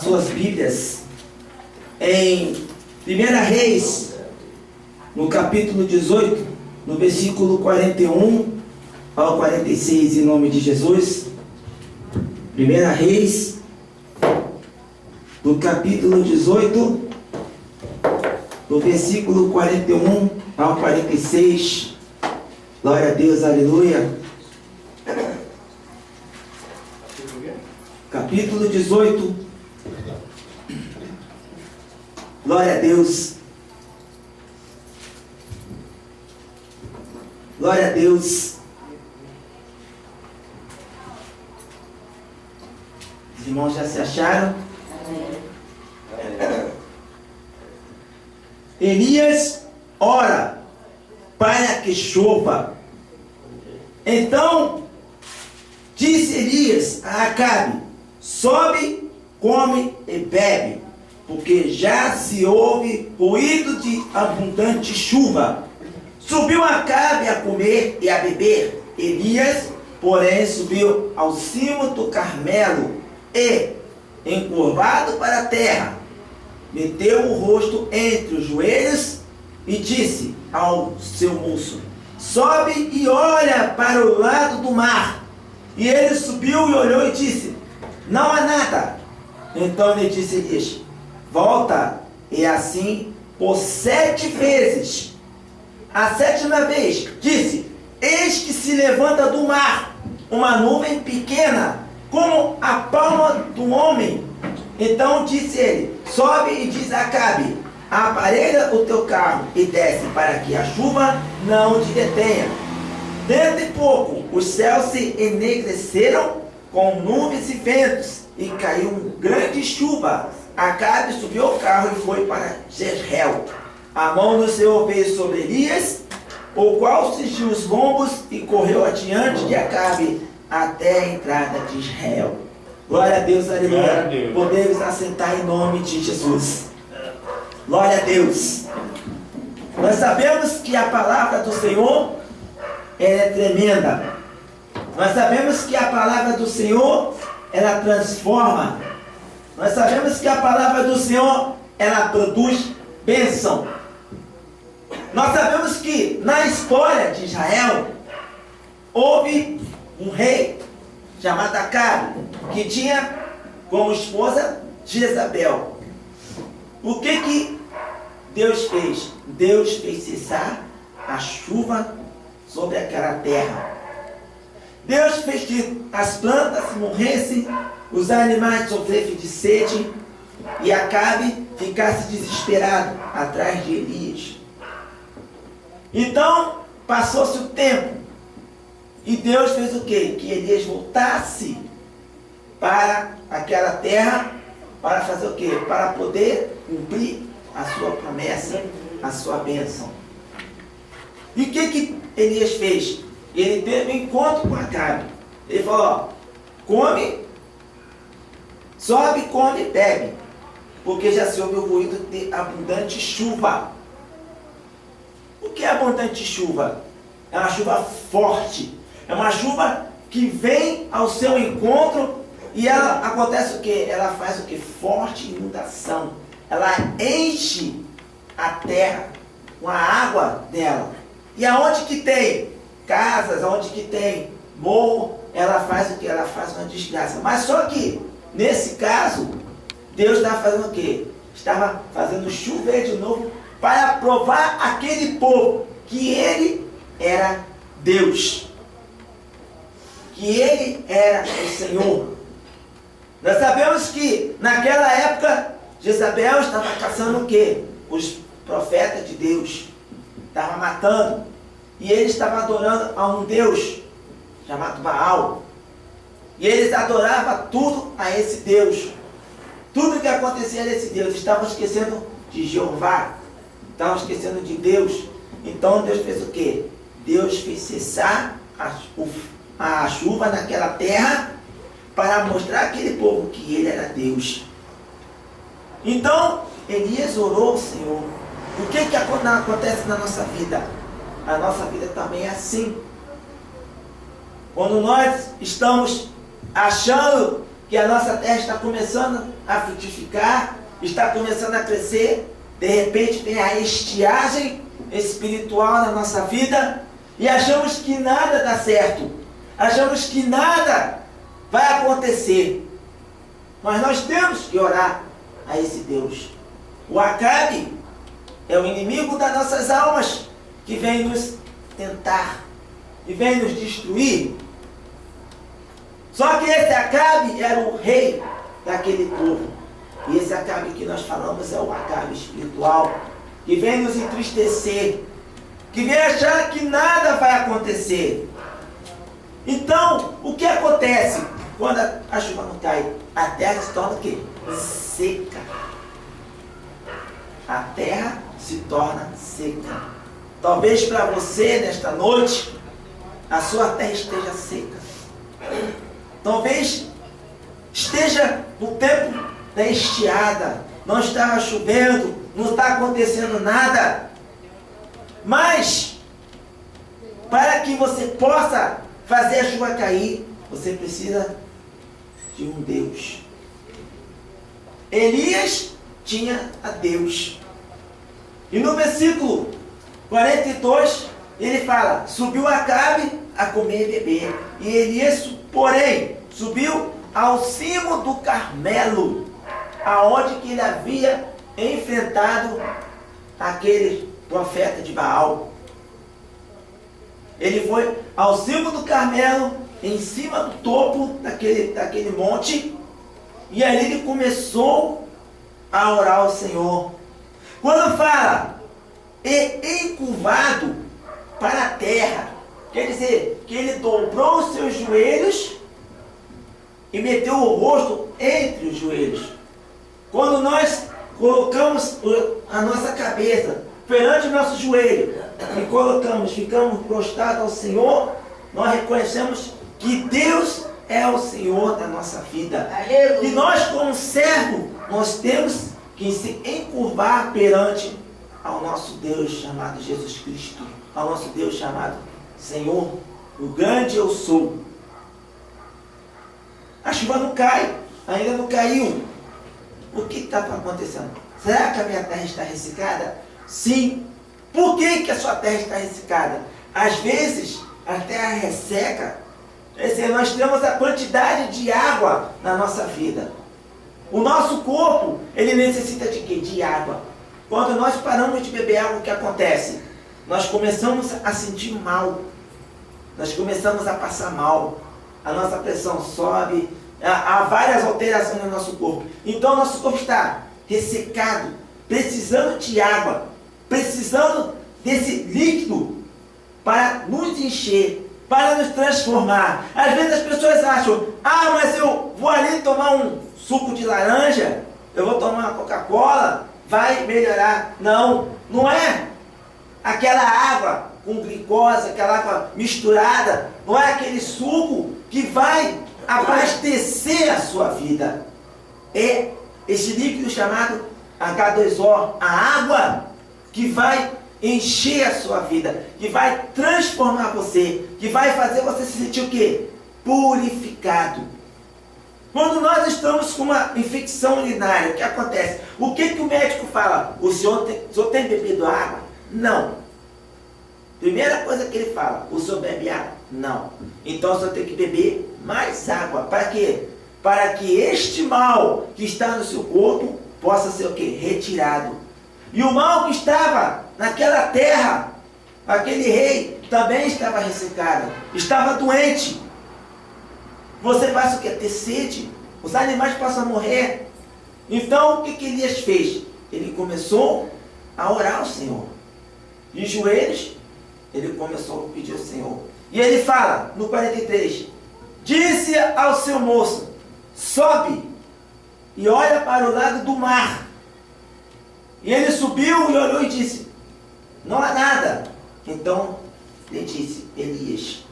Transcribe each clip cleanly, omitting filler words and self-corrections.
Suas Bíblias em 1 Reis, no capítulo 18, no versículo 41 ao 46, em nome de Jesus. 1 Reis, no capítulo 18, no versículo 41 ao 46. Glória a Deus, aleluia. Capítulo 18. Glória a Deus. Glória a Deus. Os irmãos já se acharam? Elias ora para que chova. Então disse Elias a Acabe: sobe, come e bebe, porque já se ouve ruído de abundante chuva. Subiu Acabe a comer e a beber. Elias, porém, subiu ao cimo do Carmelo e, encurvado para a terra, meteu o rosto entre os joelhos e disse ao seu moço: sobe e olha para o lado do mar. E ele subiu e olhou e disse: não há nada. Então lhe disse Elias: volta. E assim por 7 vezes. A 7ª vez disse: eis que se levanta do mar uma nuvem pequena, como a palma do homem. Então disse ele: sobe e diz a Acabe: aparelha o teu carro e desce, para que a chuva não te detenha. Dentro de pouco os céus se enegreceram com nuvens e ventos, e caiu uma grande chuva. Acabe subiu ao carro e foi para Jezreel. A mão do Senhor veio sobre Elias, o qual cingiu os lombos e correu adiante de Acabe até a entrada de Israel. Glória a Deus, aleluia. Podemos assentar em nome de Jesus. Glória a Deus. Nós sabemos que a palavra do Senhor é tremenda. Nós sabemos que a palavra do Senhor, ela transforma. Nós sabemos que a palavra do Senhor, ela produz bênção. Nós sabemos que na história de Israel houve um rei chamado Acabe, que tinha como esposa Jezabel. O que Deus fez? Deus fez cessar a chuva sobre aquela terra. Deus fez que as plantas morressem, os animais sofressem de sede, e Acabe ficasse desesperado atrás de Elias. Então passou-se o tempo, e Deus fez o quê? Que Elias voltasse para aquela terra, para fazer o quê? Para poder cumprir a sua promessa, a sua bênção. E o que Elias fez? Ele teve um encontro com Acabe. Ele falou: ó, come, sobe, come e bebe, porque já se ouve o ruído de abundante chuva. O que é abundante chuva? É uma chuva forte. É uma chuva que vem ao seu encontro e ela acontece o quê? Ela faz o quê? Forte inundação. Ela enche a terra com a água dela. E aonde que tem casas, aonde que tem morro, ela faz o quê? Ela faz uma desgraça. Mas só que, nesse caso, Deus estava fazendo o quê? Estava fazendo chover de novo para provar aquele povo que ele era Deus, que ele era o Senhor. Nós sabemos que naquela época Jezabel estava caçando o quê? Os profetas de Deus. Estava matando. E eles estavam adorando a um Deus chamado Baal. E eles adoravam tudo a esse Deus. Tudo que acontecia a esse Deus. Estavam esquecendo de Jeová. Estavam esquecendo de Deus. Então Deus fez o quê? Deus fez cessar a chuva naquela terra para mostrar àquele povo que ele era Deus. Então Elias orou ao Senhor. O que acontece na nossa vida? A nossa vida também é assim. Quando nós estamos achando que a nossa terra está começando a frutificar, está começando a crescer, de repente tem a estiagem espiritual na nossa vida, e achamos que nada dá certo, achamos que nada vai acontecer, mas nós temos que orar a esse Deus. O Acabe é o inimigo das nossas almas, que vem nos tentar e vem nos destruir. Só que esse Acabe era o rei daquele povo. E esse Acabe que nós falamos é o Acabe espiritual, que vem nos entristecer, que vem achar que nada vai acontecer. Então, o que acontece quando a chuva não cai? A terra se torna o quê? Seca. A terra se torna seca. Talvez para você, nesta noite, a sua terra esteja seca. Talvez esteja no tempo da estiada, não está chovendo, não está acontecendo nada. Mas, para que você possa fazer a chuva cair, você precisa de um Deus. Elias tinha a Deus. E no versículo 42, ele fala: subiu Acabe a comer e beber. E Elias, porém, subiu ao cimo do Carmelo, aonde que ele havia enfrentado aquele profeta de Baal. Ele foi ao cimo do Carmelo, em cima do topo daquele monte, e ali ele começou a orar ao Senhor. Quando fala encurvado para a terra, quer dizer que ele dobrou os seus joelhos e meteu o rosto entre os joelhos. Quando nós colocamos a nossa cabeça perante o nosso joelho e ficamos prostrados ao Senhor, nós reconhecemos que Deus é o Senhor da nossa vida. Aleluia. E nós, como servo, nós temos que se encurvar perante ao nosso Deus chamado Jesus Cristo, ao nosso Deus chamado Senhor, o grande eu sou. A chuva não cai, ainda não caiu. O que está acontecendo? Será que a minha terra está ressecada? Sim. Por que a sua terra está ressecada? Às vezes, a terra resseca. Quer dizer, nós temos a quantidade de água na nossa vida. O nosso corpo, ele necessita de quê? De água. Quando nós paramos de beber água, o que acontece? Nós começamos a sentir mal. Nós começamos a passar mal. A nossa pressão sobe. Há várias alterações no nosso corpo. Então, nosso corpo está ressecado, precisando de água, precisando desse líquido para nos encher, para nos transformar. Às vezes as pessoas acham: mas eu vou ali tomar um suco de laranja, eu vou tomar uma Coca-Cola, vai melhorar. Não, não é aquela água com glicose, aquela água misturada, não é aquele suco que vai abastecer a sua vida. É esse líquido chamado H2O, a água que vai encher a sua vida, que vai transformar você, que vai fazer você se sentir o quê? Purificado. Quando nós estamos com uma infecção urinária, o que acontece? O que o médico fala? O senhor tem bebido água? Não. Primeira coisa que ele fala: o senhor bebe água? Não. Então o senhor tem que beber mais água. Para quê? Para que este mal que está no seu corpo possa ser o quê? Retirado. E o mal que estava naquela terra, aquele rei, também estava ressecado, estava doente. Você passa o quê? Ter sede. Os animais passam a morrer. Então o que Elias fez? Ele começou a orar ao Senhor. De joelhos, ele começou a pedir ao Senhor. E ele fala, no 43, disse ao seu moço: sobe e olha para o lado do mar. E ele subiu e olhou e disse: não há nada. Então ele disse: Elias,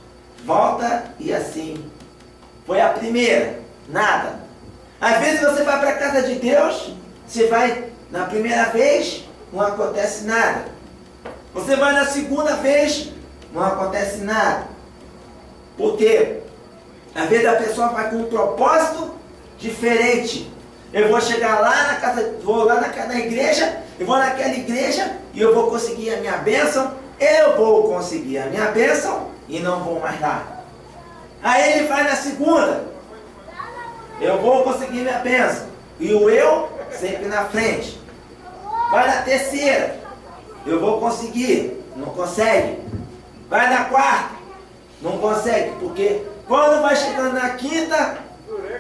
volta e assim. Foi a primeira, nada. Às vezes você vai para a casa de Deus, você vai na primeira vez, não acontece nada. Você vai na segunda vez, não acontece nada. Porque às vezes a pessoa vai com o propósito diferente. Eu vou chegar lá na casa, vou lá na igreja, eu vou naquela igreja e eu vou conseguir a minha bênção. Eu vou conseguir a minha bênção e não vou mais lá. Aí ele vai na segunda. Eu vou conseguir minha bênção. E o eu sempre na frente. Vai na terceira. Eu vou conseguir. Não consegue. Vai na quarta. Não consegue. Porque quando vai chegando na quinta,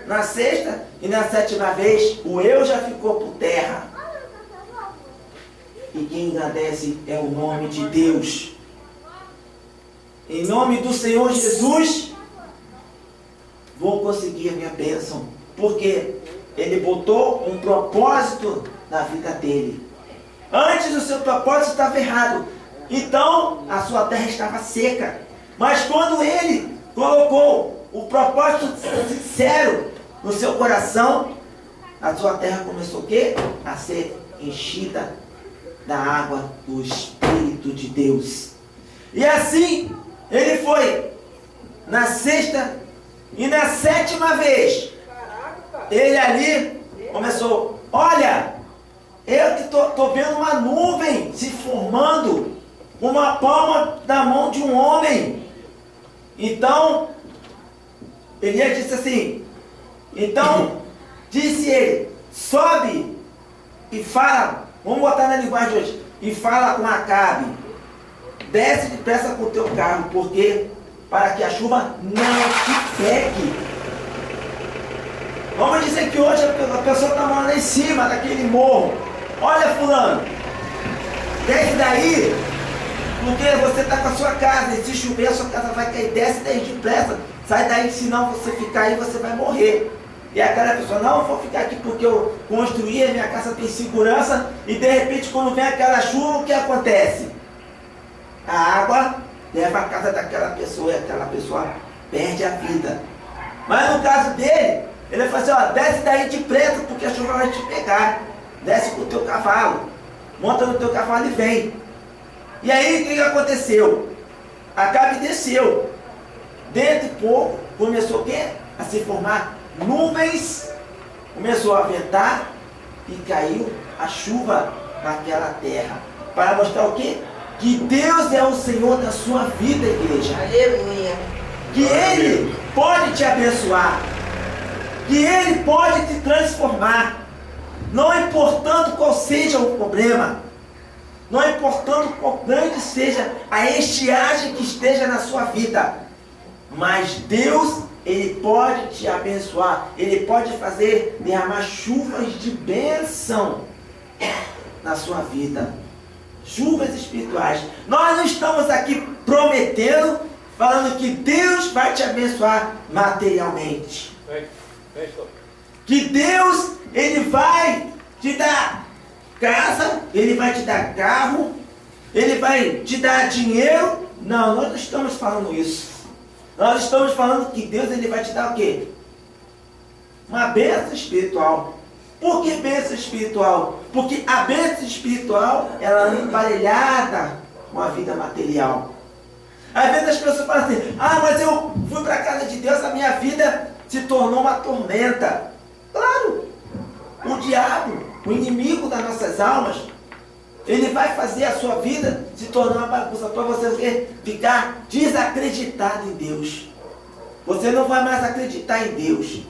na sexta e na sétima vez, o eu já ficou por terra. E quem engrandece é o nome de Deus. Em nome do Senhor Jesus, vou conseguir a minha bênção. Porque Ele botou um propósito na vida dele. Antes o seu propósito estava errado. Então a sua terra estava seca. Mas quando Ele colocou o propósito sincero no seu coração, a sua terra começou o quê? A ser enchida da água do Espírito de Deus. E assim, ele foi na sexta e na sétima vez. Ele ali começou, olha, eu que estou vendo uma nuvem se formando, uma palma da mão de um homem. Então, Elias disse assim, então, disse ele, sobe e fala, vamos botar na linguagem de hoje, e fala com Acabe, desce depressa com o teu carro, porque para que a chuva não te pegue. Vamos dizer que hoje a pessoa está morando em cima daquele morro. Olha, fulano, desce daí, porque você está com a sua casa, e se chover a sua casa vai cair, desce daí depressa, sai daí, senão você ficar aí você vai morrer. E aquela pessoa, não, eu vou ficar aqui porque eu construí, a minha casa tem segurança, e de repente quando vem aquela chuva, o que acontece? A água leva a casa daquela pessoa e aquela pessoa perde a vida. Mas no caso dele, ele falou assim, ó, desce daí depressa porque a chuva vai te pegar. Desce com o teu cavalo, monta no teu cavalo e vem. E aí o que aconteceu? Acabe desceu. Dentro de pouco começou o quê? A se formar nuvens, começou a ventar e caiu a chuva naquela terra. Para mostrar o quê? Que Deus é o Senhor da sua vida, igreja. Aleluia. Que Ele pode te abençoar. Que Ele pode te transformar. Não importando qual seja o problema. Não importando qual grande seja a estiagem que esteja na sua vida. Mas Deus, Ele pode te abençoar. Ele pode fazer derramar chuvas de bênção na sua vida. Chuvas espirituais. Nós não estamos aqui prometendo, falando que Deus vai te abençoar materialmente. Que Deus, Ele vai te dar casa, Ele vai te dar carro, Ele vai te dar dinheiro. Não, nós não estamos falando isso. Nós estamos falando que Deus, Ele vai te dar o quê? Uma bênção espiritual. Por que bênção espiritual? Porque a bênção espiritual, ela é emparelhada com a vida material. Às vezes as pessoas falam assim, mas eu fui para a casa de Deus, a minha vida se tornou uma tormenta. Claro, o diabo, o inimigo das nossas almas, ele vai fazer a sua vida se tornar uma bagunça para você ficar desacreditado em Deus. Você não vai mais acreditar em Deus.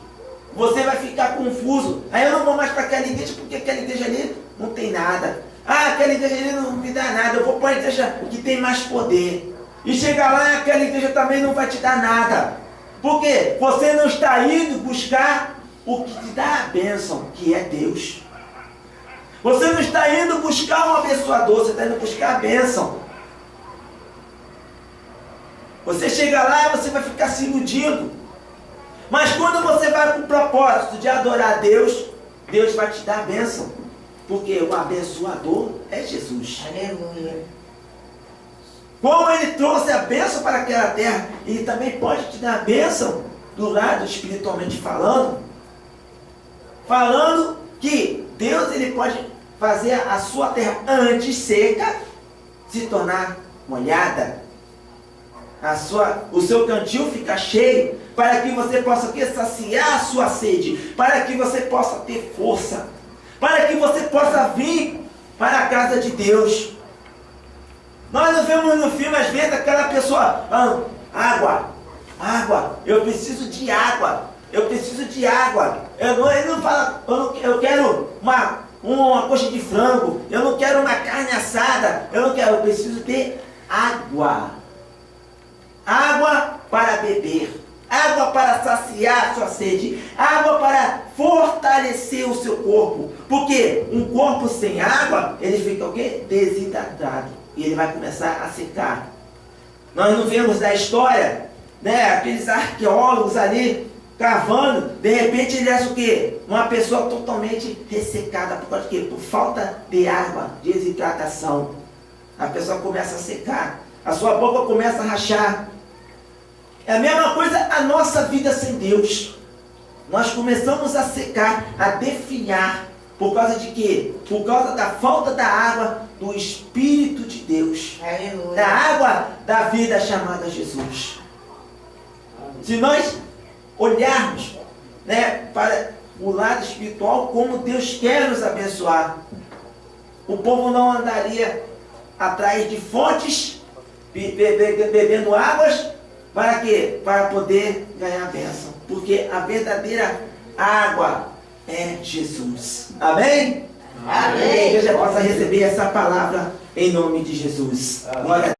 Você vai ficar confuso. Aí eu não vou mais para aquela igreja porque aquela igreja ali não tem nada. Aquela igreja ali não me dá nada. Eu vou para a igreja que tem mais poder. E chegar lá, aquela igreja também não vai te dar nada. Por quê? Você não está indo buscar o que te dá a bênção, que é Deus. Você não está indo buscar um abençoador, você está indo buscar a bênção. Você chega lá e você vai ficar se iludindo. Mas quando você vai com o propósito de adorar a Deus, Deus vai te dar a bênção. Porque o abençoador é Jesus. Aleluia. Como Ele trouxe a bênção para aquela terra, Ele também pode te dar a bênção do lado espiritualmente falando. Falando que Deus, Ele pode fazer a sua terra antes seca se tornar molhada. o seu cantil fica cheio, para que você possa saciar a sua sede, para que você possa ter força, para que você possa vir para a casa de Deus. Nós não vemos no filme, às vezes, aquela pessoa, água, eu preciso de água, Ele não fala, eu quero uma coxa de frango, eu não quero uma carne assada, eu preciso ter água. Água para beber, água para saciar a sua sede, água para fortalecer o seu corpo. Porque um corpo sem água, ele fica o quê? Desidratado. E ele vai começar a secar. Nós não vemos da história, né? Aqueles arqueólogos ali cavando, de repente ele acha o quê? Uma pessoa totalmente ressecada. Por causa de quê? Por falta de água, desidratação. A pessoa começa a secar. A sua boca começa a rachar. É a mesma coisa a nossa vida sem Deus. Nós começamos a secar, a definhar. Por causa de quê? Por causa da falta da água do Espírito de Deus. Aleluia. Da água da vida chamada Jesus. Se nós olharmos, né, para o lado espiritual, como Deus quer nos abençoar, o povo não andaria atrás de fontes, bebendo águas, para quê? Para poder ganhar a bênção. Porque a verdadeira água é Jesus. Amém? Amém. Que a igreja possa receber essa palavra em nome de Jesus. Glória a Deus.